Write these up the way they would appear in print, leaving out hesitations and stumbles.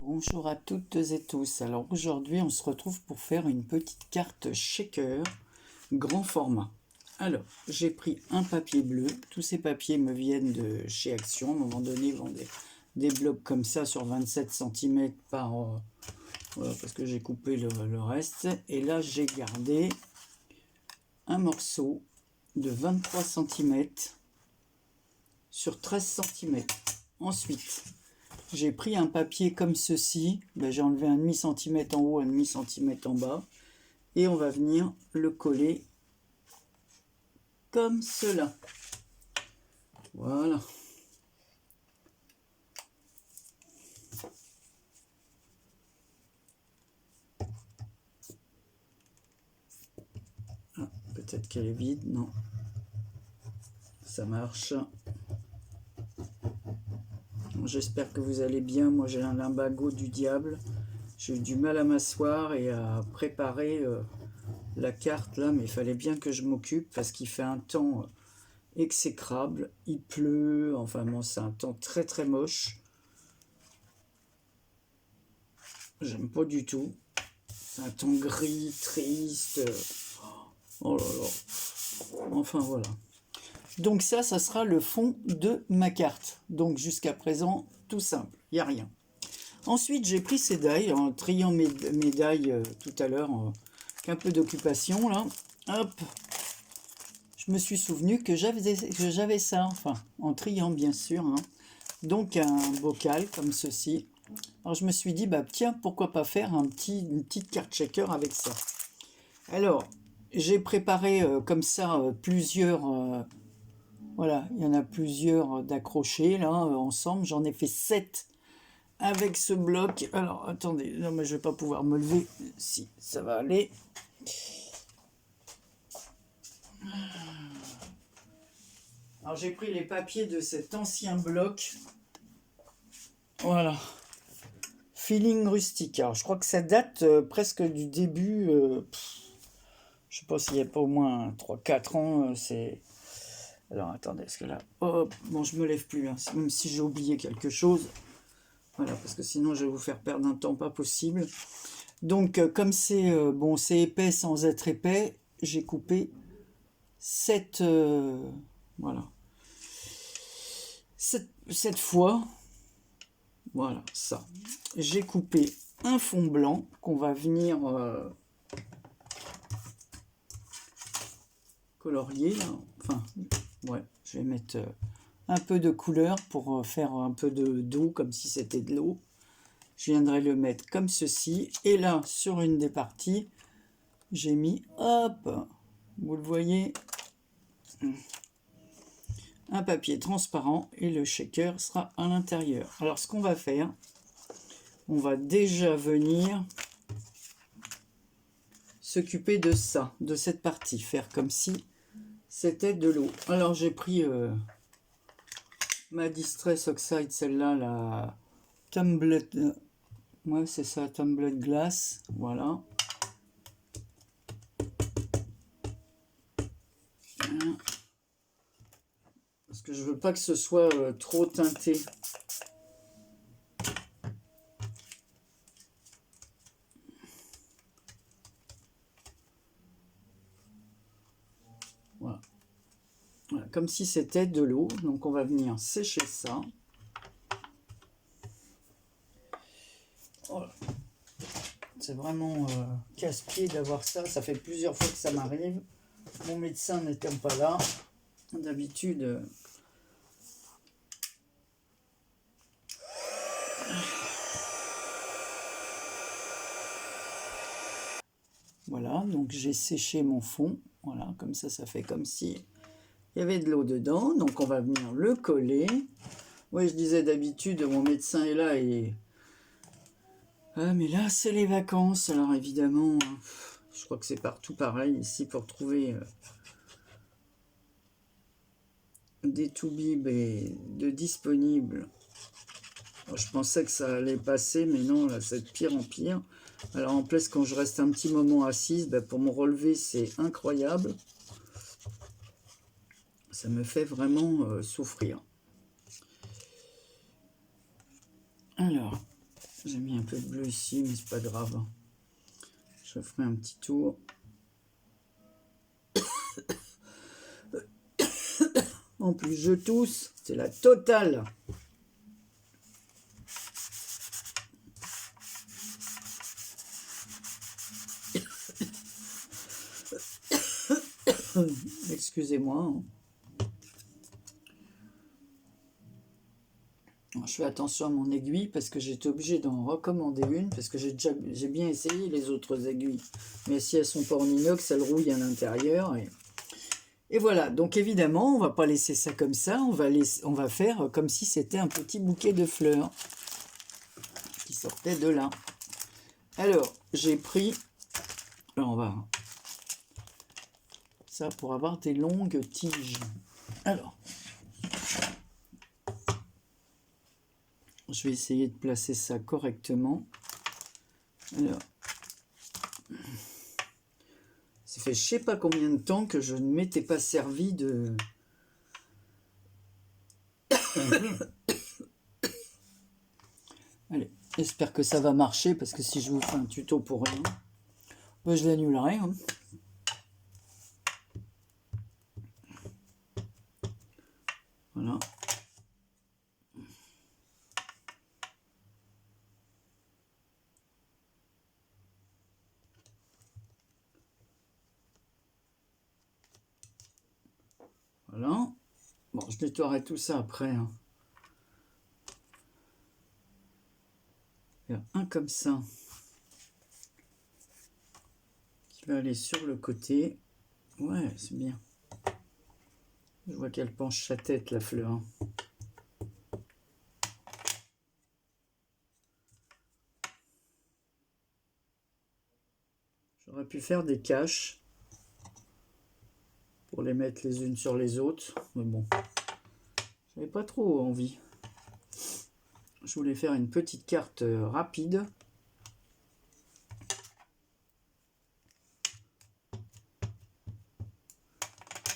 Bonjour à toutes et tous. Alors aujourd'hui on se retrouve pour faire une petite carte shaker grand format. Alors j'ai pris un papier bleu. Tous ces papiers me viennent de chez Action. À un moment donné ils vendaient des blocs comme ça sur 27 cm par... voilà, parce que j'ai coupé le reste. Et là j'ai gardé un morceau de 23 cm sur 13 cm. Ensuite j'ai pris un papier comme ceci, j'ai enlevé un demi-centimètre en haut, un demi-centimètre en bas, et on va venir le coller comme cela. Voilà. Ah, peut-être qu'elle est vide, non. Ça marche. J'espère que vous allez bien. Moi j'ai un lumbago du diable. J'ai eu du mal à m'asseoir et à préparer la carte là, mais il fallait bien que je m'occupe parce qu'il fait un temps exécrable. Il pleut, enfin bon, c'est un temps très très moche. J'aime pas du tout. C'est un temps gris, triste. Oh là là. Enfin voilà. Donc ça sera le fond de ma carte. Donc jusqu'à présent, tout simple, il n'y a rien. Ensuite, j'ai pris ces dailles, en triant mes dailles tout à l'heure, avec un peu d'occupation là. Hop. Je me suis souvenu que j'avais ça, enfin, en triant bien sûr. Hein. Donc un bocal comme ceci. Alors je me suis dit, bah tiens, pourquoi pas faire une petite carte shaker avec ça. Alors, j'ai préparé comme ça plusieurs, voilà, il y en a plusieurs d'accrochés là, ensemble. J'en ai fait 7 avec ce bloc. Alors, attendez, non mais je vais pas pouvoir me lever. Si, ça va aller. Alors j'ai pris les papiers de cet ancien bloc. Voilà. Feeling rustique. Alors je crois que ça date presque du début. Je sais pas s'il n'y a pas au moins 3-4 ans. C'est. Alors attendez, est-ce que là. Hop, bon, je me lève plus, hein, même si j'ai oublié quelque chose. Voilà, parce que sinon je vais vous faire perdre un temps pas possible. Donc, comme c'est bon, c'est épais sans être épais, j'ai coupé 7. Voilà. 7 fois. Voilà, ça. J'ai coupé un fond blanc qu'on va venir colorier. Là. Enfin, ouais, je vais mettre un peu de couleur pour faire un peu d'eau, comme si c'était de l'eau. Je viendrai le mettre comme ceci. Et là, sur une des parties, j'ai mis, hop, vous le voyez, un papier transparent et le shaker sera à l'intérieur. Alors, ce qu'on va faire, on va déjà venir s'occuper de ça, de cette partie, faire comme si c'était de l'eau. Alors, j'ai pris ma Distress Oxide, celle-là, la Tumbler, ouais, c'est ça, Tumbler Glass, voilà. Parce que je veux pas que ce soit trop teinté. Voilà. Voilà, comme si c'était de l'eau. Donc on va venir sécher ça. Voilà. C'est vraiment casse-pied d'avoir ça. Ça fait plusieurs fois que ça m'arrive. Mon médecin n'étant pas là. D'habitude... Voilà, donc j'ai séché mon fond. Voilà, comme ça fait comme si il y avait de l'eau dedans. Donc on va venir le coller. Oui, je disais d'habitude, mon médecin est là et... Ah, mais là, c'est les vacances. Alors évidemment, je crois que c'est partout pareil ici pour trouver des toubibs et de disponibles. Alors, je pensais que ça allait passer, mais non, là, c'est de pire en pire. Alors en plus, quand je reste un petit moment assise, pour me relever, c'est incroyable. Ça me fait vraiment souffrir. Alors, J'ai mis un peu de bleu ici, mais c'est pas grave. Je ferai un petit tour. En plus, je tousse, c'est la totale. Excusez-moi. Je fais attention à mon aiguille parce que j'étais obligé d'en recommander une parce que j'ai bien essayé les autres aiguilles. Mais si elles sont pas en inox, elles rouillent à l'intérieur. Et voilà, donc évidemment, on va pas laisser ça comme ça. On va faire comme si c'était un petit bouquet de fleurs qui sortait de là. Alors, j'ai pris... Alors, on va... Ça pour avoir des longues tiges. Alors, je vais essayer de placer ça correctement. Alors, ça fait je sais pas combien de temps que je ne m'étais pas servi de... Allez, j'espère que ça va marcher parce que si je vous fais un tuto pour rien, ben je l'annulerai. Hein. Voilà. Voilà. Bon, je nettoierai tout ça après. Hein. Faire un comme ça. Qui va aller sur le côté. Ouais, c'est bien. Je vois qu'elle penche sa tête, la fleur. Hein. J'aurais pu faire des caches pour les mettre les unes sur les autres. Mais bon, j'avais pas trop envie. Je voulais faire une petite carte rapide.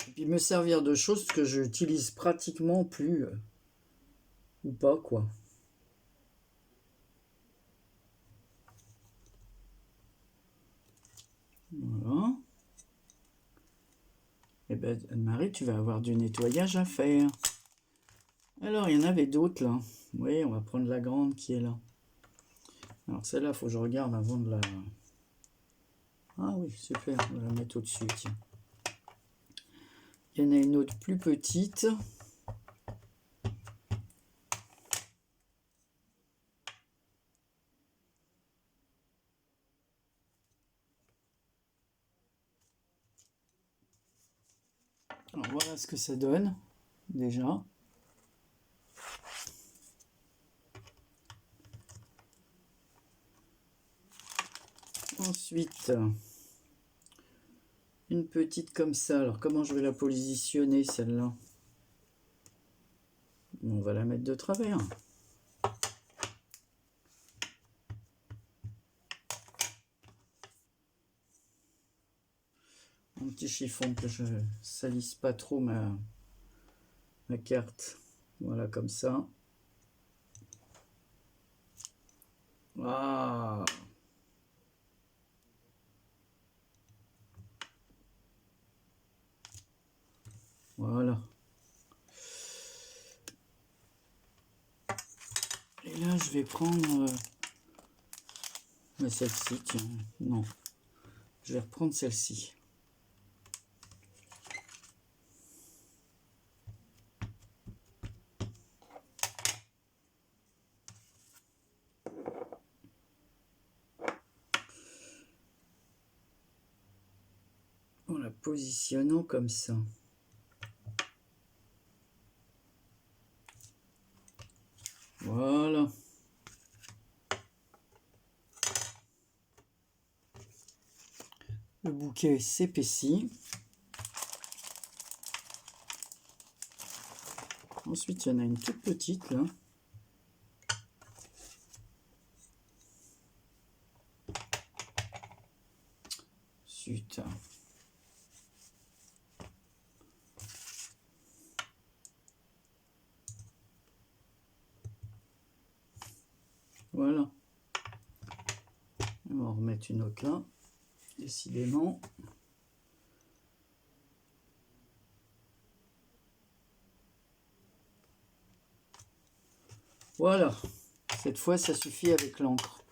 Et puis me servir de choses que je n'utilise pratiquement plus. Ou pas, quoi. Voilà. Et ben, Anne-Marie, tu vas avoir du nettoyage à faire. Alors, il y en avait d'autres, là. Oui, on va prendre la grande qui est là. Alors, celle-là, il faut que je regarde avant de la... Ah oui, super, on va la mettre au-dessus, tiens. Il y en a une autre plus petite. Alors, voilà ce que ça donne, déjà. Ensuite, une petite comme ça. Alors, comment je vais la positionner, celle-là? On va la mettre de travers. Un petit chiffon que je salisse pas trop ma carte. Voilà, comme ça. Ah. Voilà. Et là, je vais prendre celle-ci. Tiens, non. Je vais reprendre celle-ci. En la positionnant comme ça. Voilà. Le bouquet s'épaissit. Ensuite, il y en a une toute petite là. Zut. Voilà. en remettre une autre là, décidément. Voilà, cette fois ça suffit avec l'encre.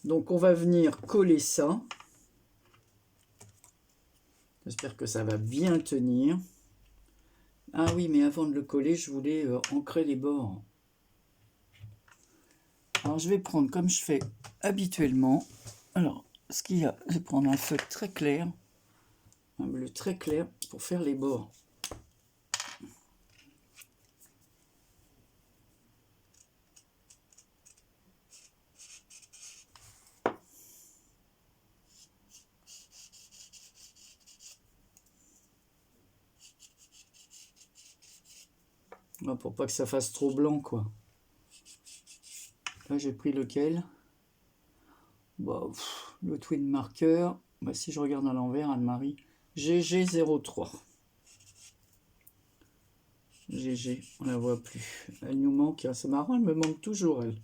Donc on va venir coller ça. J'espère que ça va bien tenir. Ah oui, mais avant de le coller, je voulais ancrer les bords. Alors je vais prendre comme je fais habituellement. Alors, ce qu'il y a, je vais prendre un feutre très clair, un bleu très clair pour faire les bords. Pour pas que ça fasse trop blanc, quoi. Là, j'ai pris lequel? Bah, le Twin Marker. Bah, si je regarde à l'envers, Anne-Marie, GG03. GG, on la voit plus. Elle nous manque, hein. C'est marrant, elle me manque toujours, elle.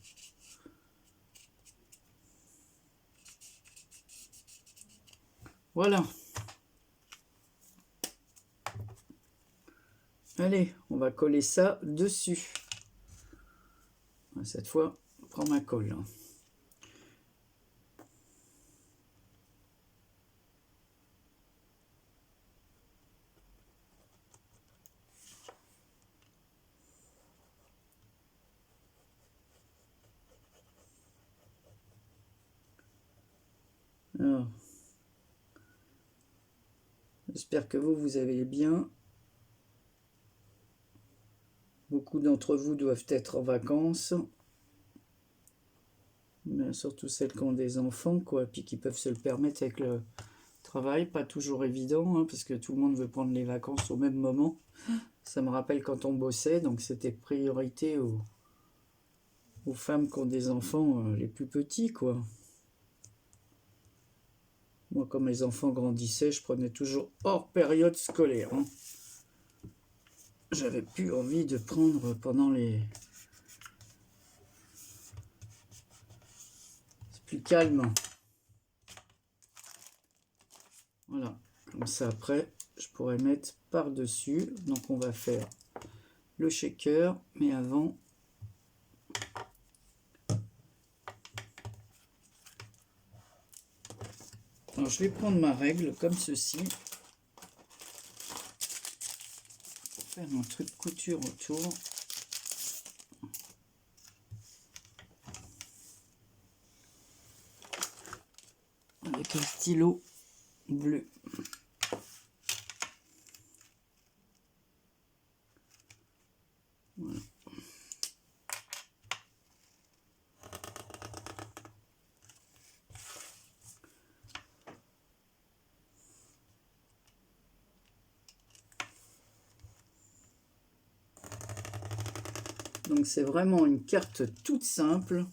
Voilà. Allez, on va coller ça dessus. Cette fois, je prends ma colle. Alors, j'espère que vous allez bien. Beaucoup d'entre vous doivent être en vacances. Mais surtout celles qui ont des enfants, quoi, puis qui peuvent se le permettre avec le travail. Pas toujours évident, hein, parce que tout le monde veut prendre les vacances au même moment. Ça me rappelle quand on bossait, donc c'était priorité aux femmes qui ont des enfants les plus petits, quoi. Moi, quand mes enfants grandissaient, je prenais toujours hors période scolaire. Hein. J'avais plus envie de prendre pendant les... C'est plus calme. Voilà, comme ça après, je pourrais mettre par-dessus. Donc on va faire le shaker, mais avant... Alors je vais prendre ma règle comme ceci. Pour faire un truc couture autour. Avec un stylo bleu. Voilà. Donc c'est vraiment une carte toute simple.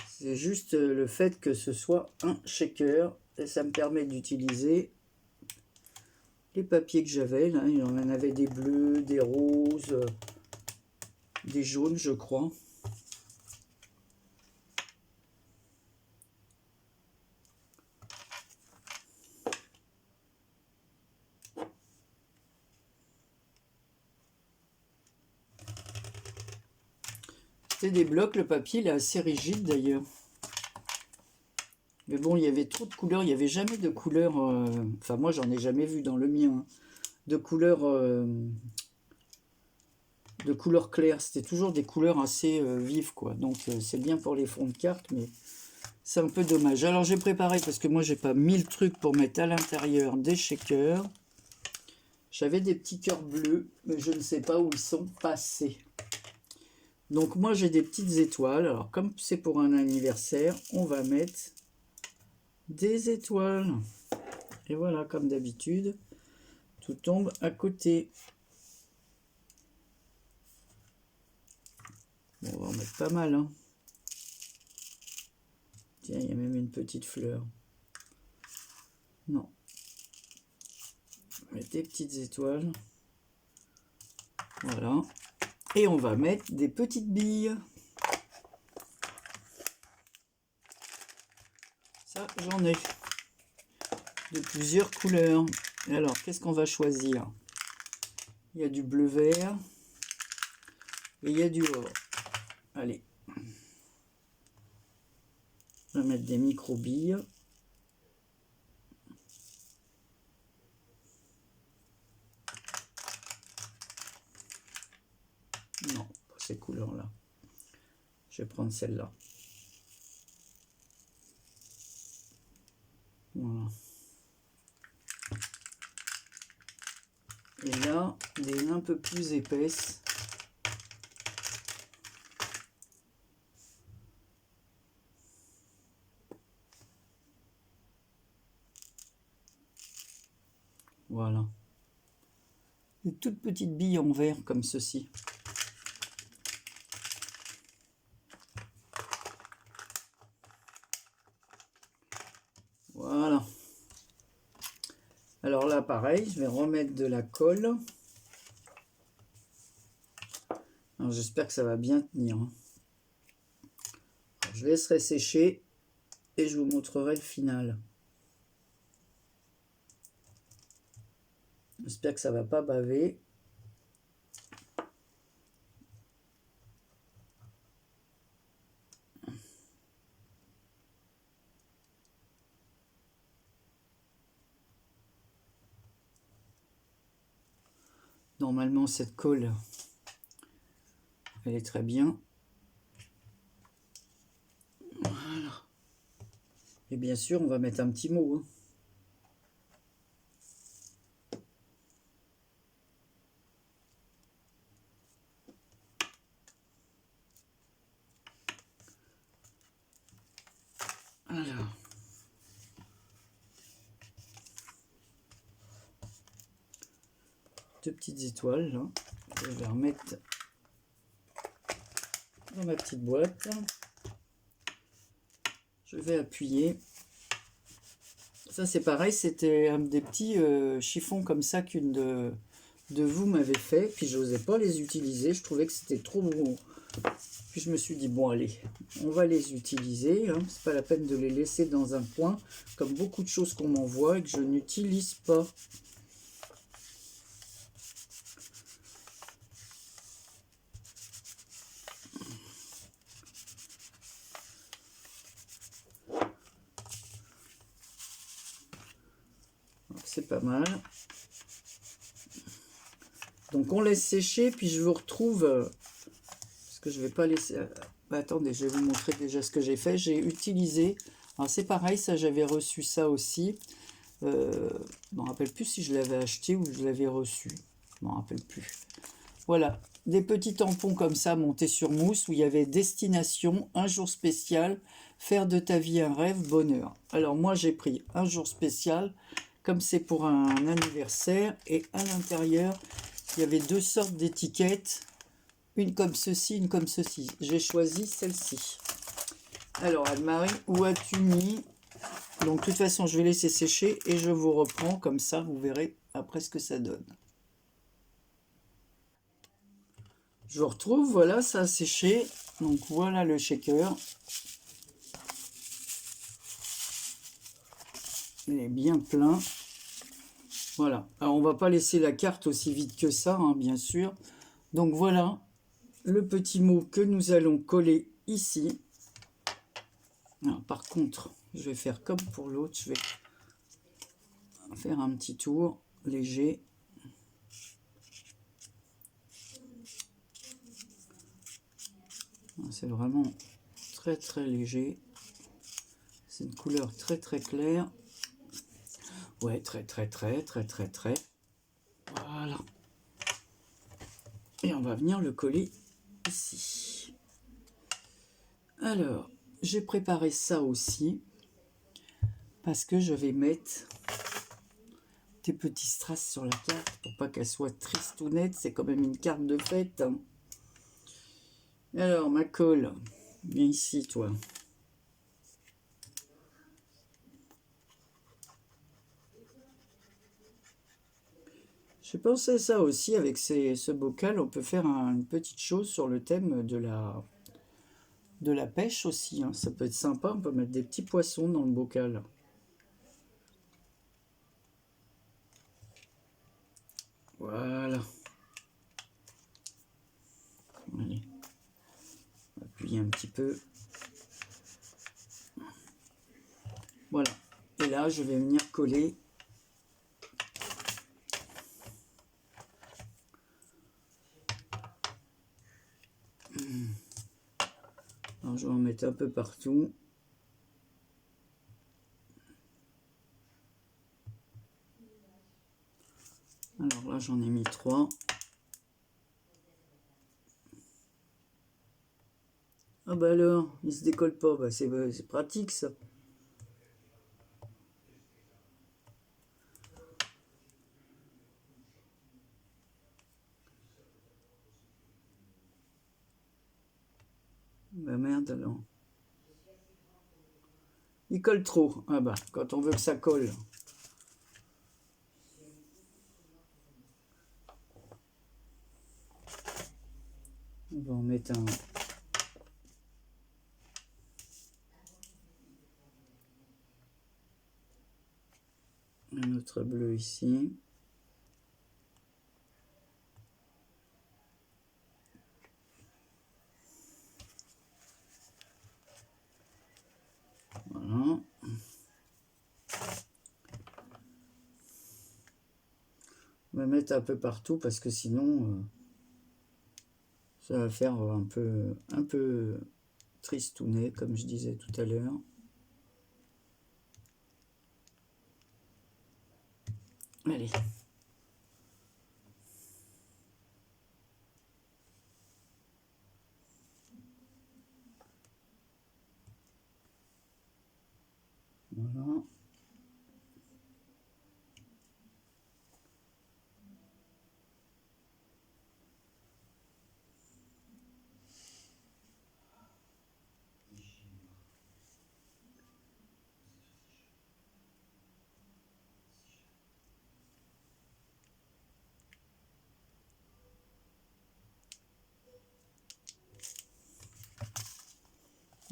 C'est juste le fait que ce soit un shaker et ça me permet d'utiliser les papiers que j'avais. Là, il y en avait des bleus, des roses, des jaunes, je crois. C'est des blocs, le papier il est assez rigide d'ailleurs. Mais bon, il y avait trop de couleurs, il n'y avait jamais de couleurs, enfin moi j'en ai jamais vu dans le mien, hein, de couleurs claires, c'était toujours des couleurs assez vives, quoi. Donc c'est bien pour les fonds de cartes, mais c'est un peu dommage. Alors j'ai préparé, parce que moi j'ai pas 1000 trucs pour mettre à l'intérieur des shakers. J'avais des petits cœurs bleus, mais je ne sais pas où ils sont passés. Donc moi j'ai des petites étoiles. Alors comme c'est pour un anniversaire, on va mettre des étoiles. Et voilà, comme d'habitude, tout tombe à côté. Bon, on va en mettre pas mal. Hein. Tiens, il y a même une petite fleur. Non. On va mettre des petites étoiles. Voilà. Et on va mettre des petites billes. Ça, j'en ai de plusieurs couleurs. Alors, qu'est-ce qu'on va choisir? Il y a du bleu-vert et il y a du or. Allez. On va mettre des micro-billes. Non, pas ces couleurs-là. Je vais prendre celle-là. Voilà. Et là, des un peu plus épaisses. Voilà. Des toutes petites billes en verre comme ceci. Voilà. Alors là, pareil, je vais remettre de la colle. Alors j'espère que ça va bien tenir. Alors, je laisserai sécher et je vous montrerai le final. J'espère que ça va pas baver. Normalement, cette colle, elle est très bien. Voilà. Et bien sûr, on va mettre un petit mot. Alors. Deux petites étoiles, là. Je vais remettre dans ma petite boîte. Je vais appuyer. Ça, c'est pareil, c'était un des petits chiffons comme ça qu'une de vous m'avait fait. Puis, je n'osais pas les utiliser. Je trouvais que c'était trop gros. Puis, je me suis dit, bon, allez, on va les utiliser. Hein. C'est pas la peine de les laisser dans un coin, comme beaucoup de choses qu'on m'envoie et que je n'utilise pas. C'est pas mal. Donc on laisse sécher, puis je vous retrouve, parce que je vais pas laisser... attendez, je vais vous montrer déjà ce que j'ai fait. J'ai utilisé, alors c'est pareil, ça j'avais reçu ça aussi. Je ne me rappelle plus si je l'avais acheté ou je l'avais reçu. Je ne me rappelle plus. Voilà, des petits tampons comme ça montés sur mousse où il y avait destination, un jour spécial, faire de ta vie un rêve, bonheur. Alors moi j'ai pris un jour spécial, comme c'est pour un anniversaire, et à l'intérieur il y avait deux sortes d'étiquettes, une comme ceci, une comme ceci. J'ai choisi celle-ci. Alors Anne-Marie, où as-tu mis? Donc de toute façon je vais laisser sécher et je vous reprends comme ça, vous verrez après ce que ça donne. Je vous retrouve, voilà, ça a séché. Donc voilà le shaker. Il est bien plein. Voilà. Alors on va pas laisser la carte aussi vite que ça, hein, bien sûr. Donc voilà le petit mot que nous allons coller ici. Alors, par contre, je vais faire comme pour l'autre. Je vais faire un petit tour léger. C'est vraiment très très léger. C'est une couleur très très claire. Ouais, très. Voilà. Et on va venir le coller ici. Alors, j'ai préparé ça aussi. Parce que je vais mettre des petits strass sur la carte. Pour pas qu'elle soit triste ou nette. C'est quand même une carte de fête. Hein. Alors, ma colle. Viens ici, toi. J'ai pensé à ça aussi avec ce bocal. On peut faire une petite chose sur le thème de la pêche aussi, hein. Ça peut être sympa. On peut mettre des petits poissons dans le bocal. Voilà. Allez. On va appuyer un petit peu. Voilà. Et là, je vais venir coller. Alors, je vais en mettre un peu partout. Alors là, j'en ai mis 3. Ah bah alors, il se décolle pas. Bah c'est pratique ça. Bah merde alors. Il colle trop. Ah bah, quand on veut que ça colle. On va en mettre un autre bleu ici. Voilà. On va mettre un peu partout parce que sinon ça va faire un peu tristounet comme je disais tout à l'heure. Allez. Voilà.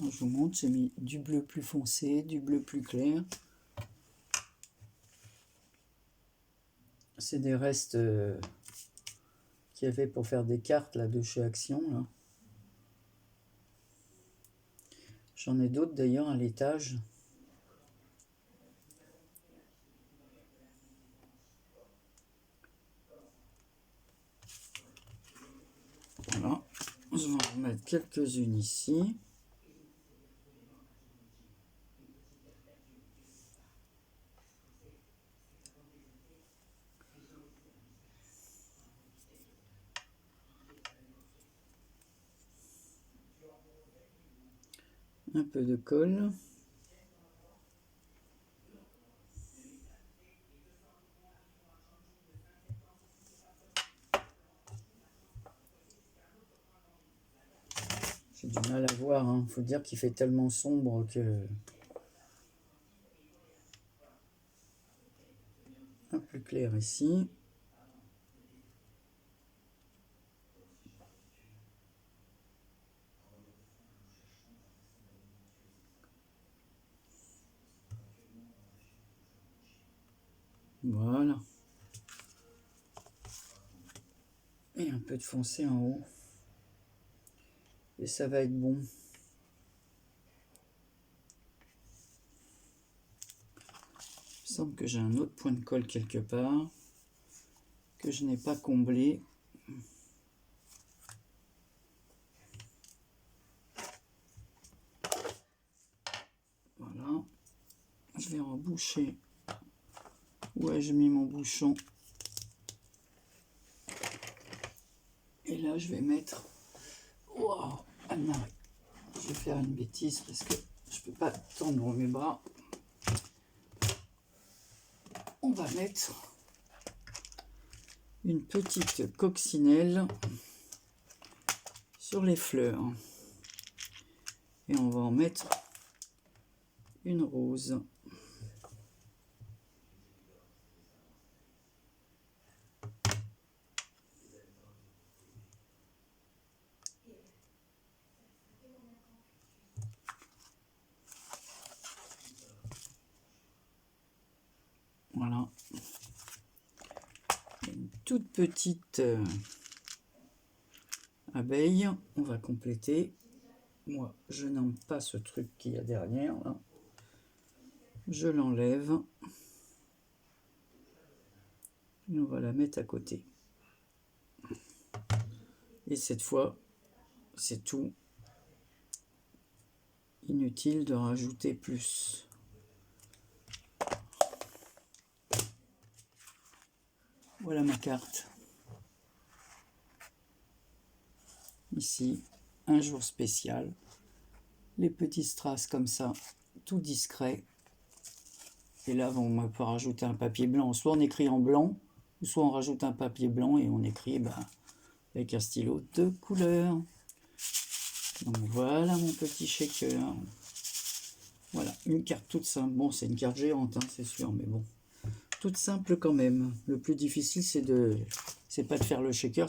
Je vous montre, j'ai mis du bleu plus foncé, du bleu plus clair. C'est des restes qu'il y avait pour faire des cartes là, de chez Action. Là. J'en ai d'autres d'ailleurs à l'étage. Voilà. Je vais en remettre quelques-unes ici. Un peu de colle. J'ai du mal à voir, hein. Faut dire qu'il fait tellement sombre que... Un plus clair ici. Voilà. Et un peu de foncé en haut. Et ça va être bon. Il me semble que j'ai un autre point de colle quelque part que je n'ai pas comblé. Voilà. Je vais reboucher. Où ai-je mis mon bouchon? Et là, je vais mettre... Wow, Anne-Marie. Je vais faire une bêtise parce que je peux pas tendre mes bras. On va mettre une petite coccinelle sur les fleurs. Et on va en mettre une rose. toute petite abeille. On va compléter. Moi, je n'aime pas ce truc qu'il y a derrière. Là. Je l'enlève. Et on va la mettre à côté. Et cette fois, c'est tout. Inutile de rajouter plus. Voilà ma carte. Ici, un jour spécial. Les petits strass comme ça, tout discret. Et là, on peut rajouter un papier blanc. Soit on écrit en blanc, soit on rajoute un papier blanc et on écrit avec un stylo de couleur. Donc voilà mon petit shaker. Voilà, une carte toute simple. Bon, c'est une carte géante, hein, c'est sûr, mais bon. Toute simple quand même. Le plus difficile, c'est pas de faire le shaker,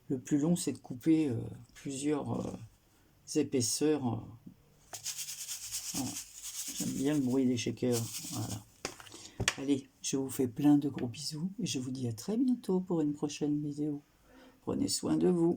le plus long, c'est de couper plusieurs épaisseurs. Voilà. J'aime bien le bruit des shakers. Voilà. Allez, je vous fais plein de gros bisous et je vous dis à très bientôt pour une prochaine vidéo. Prenez soin de vous.